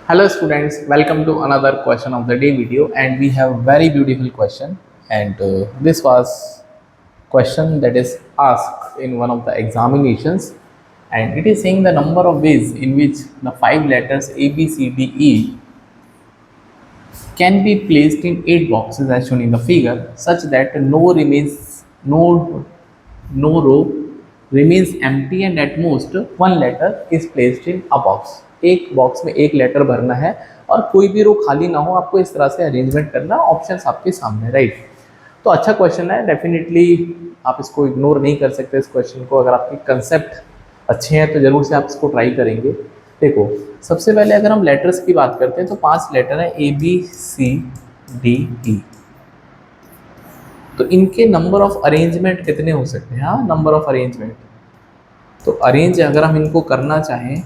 Hello students, welcome to another question of the day video, and we have very beautiful question, and this was question that is asked in one of the examinations, and it is saying the number of ways in which the five letters A B C D E can be placed in eight boxes as shown in the figure, such that no row remains empty and at most one letter is placed in a box. एक box में एक letter भरना है और कोई भी रो खाली ना हो, आपको इस तरह से अरेंजमेंट करना, ऑप्शंस आपके सामने, राइट। तो अच्छा क्वेश्चन है, डेफिनेटली आप इसको इग्नोर नहीं कर सकते इस क्वेश्चन को। अगर आपके कंसेप्ट अच्छे हैं तो ज़रूर से आप इसको ट्राई करेंगे। देखो, सबसे पहले अगर हम लेटर्स की बात करते हैं तो 5 लेटर है A B C D E. तो इनके नंबर ऑफ अरेंजमेंट कितने हो सकते हैं? हाँ, नंबर ऑफ अरेंजमेंट। तो अरेंज अगर हम इनको करना चाहें,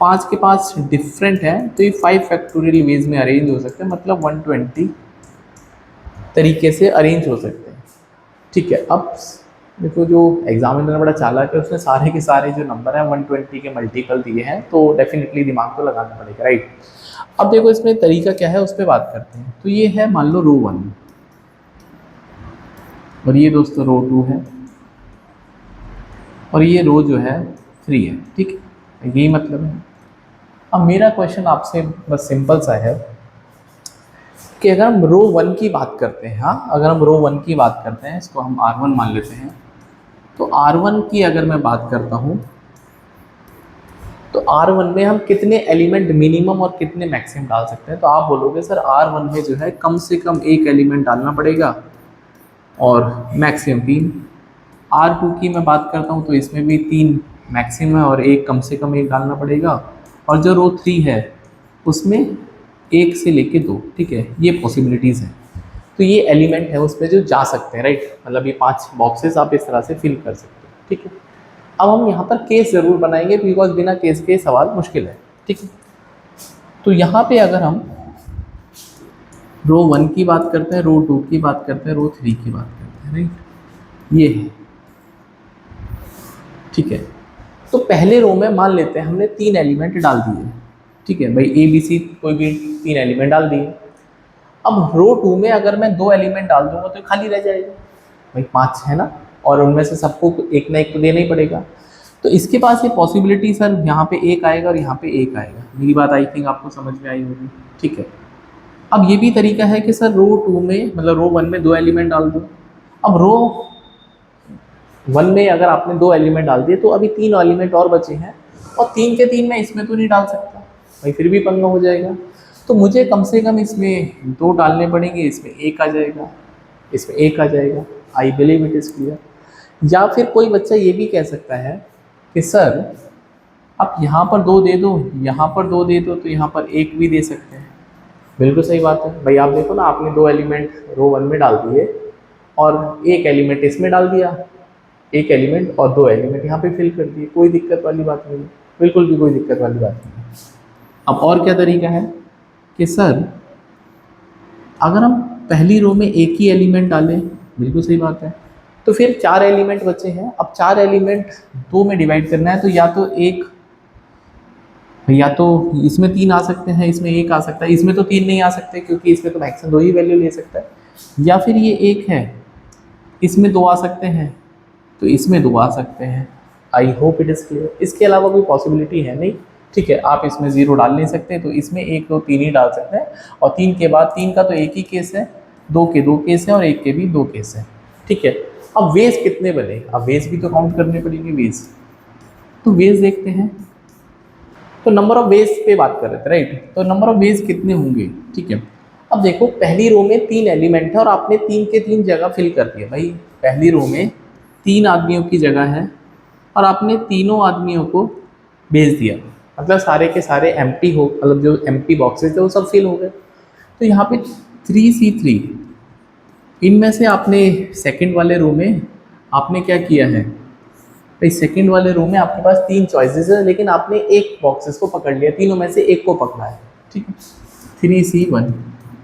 5 के 5 डिफरेंट है, तो ये 5 फैक्टोरियल वेज में अरेंज हो सकते हैं, मतलब 120 तरीके से अरेंज हो सकते हैं। ठीक है, अब देखो जो एग्जामिनर बड़ा चालाक है, उसने सारे के सारे जो नंबर हैं 120 के मल्टीपल दिए हैं, तो डेफिनेटली दिमाग तो लगाना पड़ेगा, राइट। अब देखो इसमें तरीका क्या है, उस पर बात करते हैं। तो ये है, मान लो रो 1 और ये दोस्तों रो 2 है और ये रो जो है 3 है। ठीक है, यही मतलब है। अब मेरा क्वेश्चन आपसे बस सिंपल सा है कि अगर हम रो 1 की बात करते हैं, हाँ अगर हम रो 1 की बात करते हैं, इसको हम R1 मान लेते हैं। तो R1 की अगर मैं बात करता हूँ तो R1 में हम कितने एलिमेंट मिनिमम और कितने मैक्सिमम डाल सकते हैं? तो आप बोलोगे सर R1 में जो है कम से कम एक एलिमेंट डालना पड़ेगा और मैक्सिमम 3। R2 की मैं बात करता हूँ तो इसमें भी 3 मैक्सिमम है और एक कम से कम एक डालना पड़ेगा। और जो रो 3 है उसमें 1 से लेके 2। ठीक है, ये पॉसिबिलिटीज़ हैं। तो ये एलिमेंट है उसमें जो जा सकते हैं, राइट। मतलब ये 5 बॉक्सेस आप इस तरह से फिल कर सकते हो। ठीक है, अब हम यहाँ पर केस ज़रूर बनाएंगे, बिकॉज बिना केस के सवाल मुश्किल है। ठीक है, तो यहाँ पे अगर हम रो 1 की बात करते हैं, रो 2 की बात करते हैं, रो 3 की बात करते हैं, राइट, ये है। ठीक है, तो पहले रो में मान लेते हैं हमने 3 एलिमेंट डाल दिए। ठीक है भाई, ए बी सी कोई भी 3 एलिमेंट डाल दिए। अब रो 2 में अगर मैं 2 एलिमेंट डाल दूंगा तो खाली रह जाएगा भाई, 5 है ना, और उनमें से सबको एक ना एक तो देना ही पड़ेगा। तो इसके पास ये पॉसिबिलिटी सर, यहाँ पे एक आएगा और यहाँ पे एक आएगा। मेरी बात आई थिंक आपको समझ में आई होगी। ठीक है, अब ये भी तरीका है कि सर रो 2 में, मतलब रो 1 में 2 एलिमेंट डाल दो। अब रो 1 में अगर आपने 2 एलिमेंट डाल दिए तो अभी 3 एलिमेंट और बचे हैं, और 3 के 3 मैं इसमें तो नहीं डाल सकता भाई, फिर भी पंगा हो जाएगा। तो मुझे कम से कम इसमें 2 डालने पड़ेंगे, इसमें 1 आ जाएगा, इसमें 1 आ जाएगा। I believe it is clear. या फिर कोई बच्चा ये भी कह सकता है कि सर आप यहाँ पर 2 दे दो, यहाँ पर 2 दे दो, तो यहाँ पर 1 भी दे सकते हैं। बिल्कुल सही बात है भाई, आप देखो ना, आपने 2 एलिमेंट रो 1 में डाल दिए और 1 एलिमेंट इसमें डाल दिया, 1 एलिमेंट और 2 एलिमेंट यहाँ पे फिल कर दिए, कोई दिक्कत वाली बात नहीं है, बिल्कुल भी कोई दिक्कत वाली बात नहीं है। अब और क्या तरीका है कि सर अगर हम पहली रो में एक ही एलिमेंट डालें, बिल्कुल सही बात है, तो फिर 4 एलिमेंट बचे हैं। अब 4 एलिमेंट 2 में डिवाइड करना है, तो या तो इसमें 3 आ सकते हैं, इसमें 1 आ सकता है, इसमें तो 3 नहीं आ सकते क्योंकि इसमें तो मैक्सिमम 2 ही वैल्यू ले सकता है। या फिर ये 1 है, इसमें 2 आ सकते हैं, तो इसमें 2 आ सकते हैं। I hope it is clear. इसके अलावा कोई पॉसिबिलिटी है नहीं। ठीक है, आप इसमें 0 डाल नहीं सकते, तो इसमें 1 2 3 ही डाल सकते हैं। और 3 के बाद 3 का तो एक ही केस है, 2 के 2 केस हैं और 1 के भी 2 केस हैं। ठीक है, अब वेज कितने बने? अब वेज भी तो काउंट करने पड़ेंगे, वेज। तो वेज देखते हैं। तो नंबर ऑफ वेज पे बात कर रहे थे, राइट। तो नंबर ऑफ वेज कितने होंगे? ठीक है, अब देखो पहली रो में 3 एलिमेंट है और आपने 3 के 3 जगह फिल कर दिया भाई। पहली रो में 3 आदमियों की जगह है और आपने तीनों आदमियों को भेज दिया, मतलब सारे के सारे एम्प्टी हो, मतलब जो एम्प्टी बॉक्सेस थे वो सब फिल हो गए। तो यहाँ पे 3C3, इनमें से आपने सेकंड वाले रो में आपने क्या किया है भाई, सेकंड वाले रो में आपके पास 3 चॉइसेस है, लेकिन आपने एक बॉक्सेस को पकड़ लिया, तीनों में से एक को पकड़ा है। ठीक है, 3C1।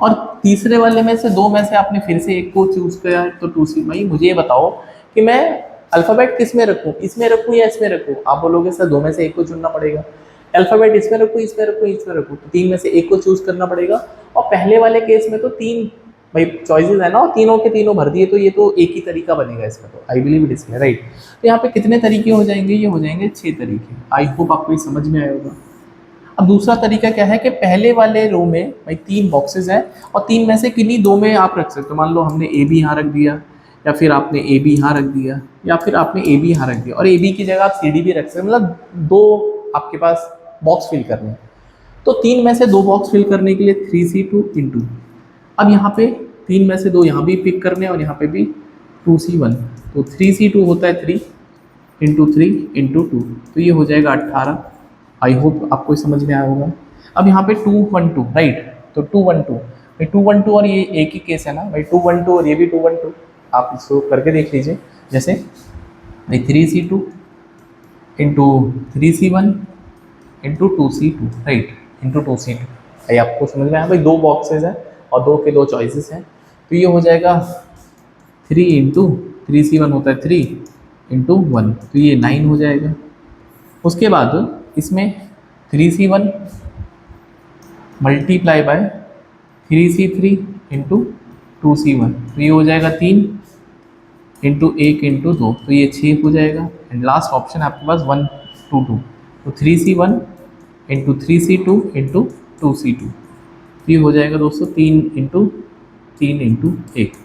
और तीसरे वाले में से 2 में से आपने फिर से एक को चूज किया है, तो 2C। भाई मुझे ये बताओ कि मैं अल्फ़ाबेट किस में रखूँ, इसमें रखूँ या इसमें रखूँ? आप बोलोगे सर 2 में से एक को चुनना पड़ेगा, अल्फाबेट इसमें रखो, इसमें रखो, इसमें रखो, तो तीन में से एक को चूज करना पड़ेगा। और पहले वाले केस में तो तीन भाई चॉइसेस है ना, और तीनों के तीनों भर दिए, तो ये तो एक ही तरीका बनेगा इसमें, तो I believe it is right. तो यहाँ पे कितने तरीके हो जाएंगे, ये हो जाएंगे 6 तरीके। आई होप आपको ये समझ में आया होगा। अब दूसरा तरीका क्या है कि पहले वाले रो में भाई 3 बॉक्सेस हैं, और 3 में से किन्हीं 2 में आप रख सकते हो। मान लो हमने ए बी यहाँ रख दिया, या फिर आपने ए बी यहाँ रख दिया, या फिर आपने ए बी यहाँ रख दिया, और ए बी की जगह आप सी डी भी रख सकते हो। मतलब 2 आपके पास बॉक्स फिल करने हैं, तो 3 में से 2 बॉक्स फिल करने के लिए 3C2 इंटू, अब यहाँ पे 3 में से 2 यहाँ भी पिक करने हैं और यहाँ पे भी 2C1, तो 3C2 होता है 3 इंटू 3 इंटू 2, तो ये हो जाएगा 18। आई होप आपको समझ में आया होगा। अब यहाँ पे 212 राइट, तो 212 भाई 212 और ये एक ही केस है ना भाई, 212 और ये भी 212, आप इसको करके देख लीजिए। जैसे भाई 3C2 into 3C1 into 2C2 right, into 2C2। भाई आपको समझ में आया भाई, 2 बॉक्सेस हैं और 2 के 2 चॉइसेस हैं, तो ये हो जाएगा 3 इंटू 3C1 होता है 3 इंटू 1, तो ये 9 हो जाएगा। उसके बाद इसमें 3C1 multiply by 3C3 into 2C1, तो ये हो जाएगा 3 इंटू 1 इंटू 2, तो ये 6 हो जाएगा। एंड लास्ट ऑप्शन आपके पास 1 2 2, तो 3C1 into 3C2 into 2C2, तो ये हो जाएगा दोस्तों 3 इंटू 3 इंटू 1,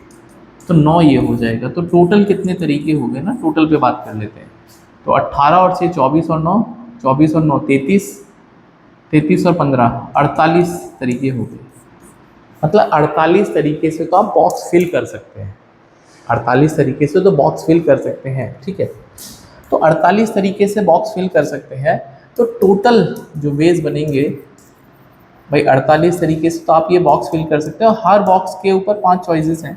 तो 9 ये हो जाएगा। तो टोटल कितने तरीके हो गए ना, टोटल पे बात कर लेते हैं। तो 18 और 6 24 और 9 24 और 9 33 33 और 15 48 तरीके हो गए। मतलब 48 तरीके से तो आप बॉक्स फिल कर सकते हैं, 48 तरीके से तो बॉक्स फिल कर सकते हैं, ठीक है। तो 48 तरीके से बॉक्स फिल कर सकते हैं, तो टोटल जो वेज बनेंगे भाई 48 तरीके से तो आप ये बॉक्स फिल कर सकते हैं, और हर बॉक्स के ऊपर 5 चॉइसेस हैं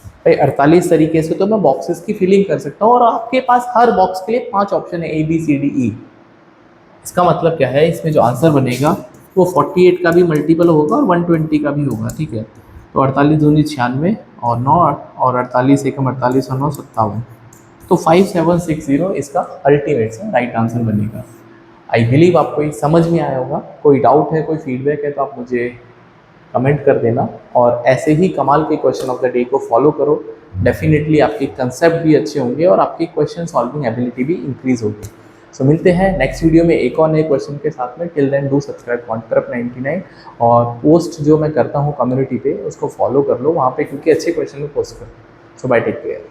भाई। 48 तरीके से तो मैं बॉक्सेस की फिलिंग कर सकता हूँ, और आपके पास हर बॉक्स के लिए 5 ऑप्शन है, ABCDE। इसका मतलब क्या है, इसमें जो आंसर बनेगा वो 48 का भी मल्टीपल होगा और 120 का भी होगा, ठीक है। तो 48 दूनी 96 और 9 और 48 एकम 48 और 9 57, तो 5760 इसका अल्टीमेट से राइट आंसर बनेगा। आई बिलीव आपको ये समझ में आया होगा। कोई डाउट है, कोई फीडबैक है तो आप मुझे कमेंट कर देना, और ऐसे ही कमाल के क्वेश्चन ऑफ द डे को फॉलो करो। डेफिनेटली आपके कंसेप्ट भी अच्छे होंगे और आपकी क्वेश्चन सॉल्विंग एबिलिटी भी इंक्रीज होगी। सो मिलते हैं नेक्स्ट वीडियो में एक और नए क्वेश्चन के साथ में। टिल देन डू सब्सक्राइब कॉन्टरप 99, और पोस्ट जो मैं करता हूँ कम्युनिटी पे उसको फॉलो कर लो वहाँ पे, क्योंकि अच्छे क्वेश्चन में पोस्ट करता हूँ। सो बाय, टेक केयर।